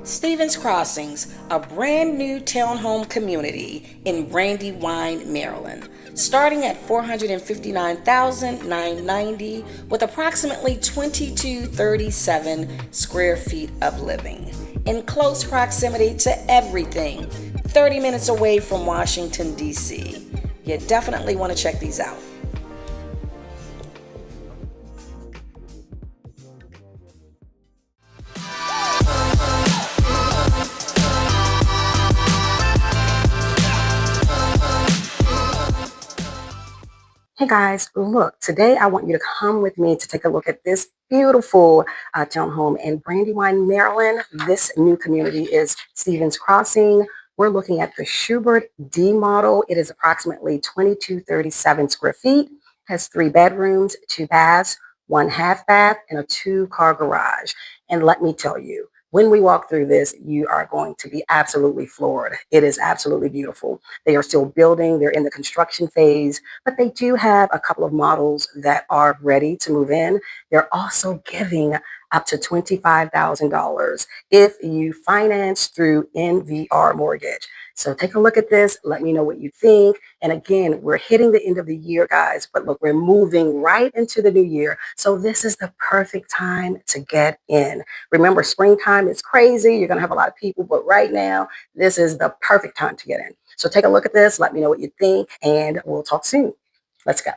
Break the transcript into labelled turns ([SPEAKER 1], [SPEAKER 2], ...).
[SPEAKER 1] Stevens Crossings, a brand new townhome community in Brandywine, Maryland, starting at $459,990 with approximately 2237 square feet of living. In close proximity to everything, 30 minutes away from Washington, D.C. You definitely want to check these out. Hey guys, look, today I want you to come with me to take a look at this beautiful townhome in Brandywine, Maryland. This new community is Stevens Crossing. We're looking at the Schubert model. It is approximately 2237 square feet, has 3 bedrooms, 2 baths, 1 half bath, and a 2-car garage. And let me tell you, when we walk through this, you are going to be absolutely floored. It is absolutely beautiful. They are still building. They're in the construction phase, but they do have a couple of models that are ready to move in. They're also giving up to $25,000 if you finance through NVR mortgage. So take a look at this. Let me know what you think. And again, we're hitting the end of the year, guys, but look, we're moving right into the new year. So this is the perfect time to get in. Remember, springtime is crazy. You're going to have a lot of people, but right now, this is the perfect time to get in. So take a look at this. Let me know what you think, and we'll talk soon. Let's go.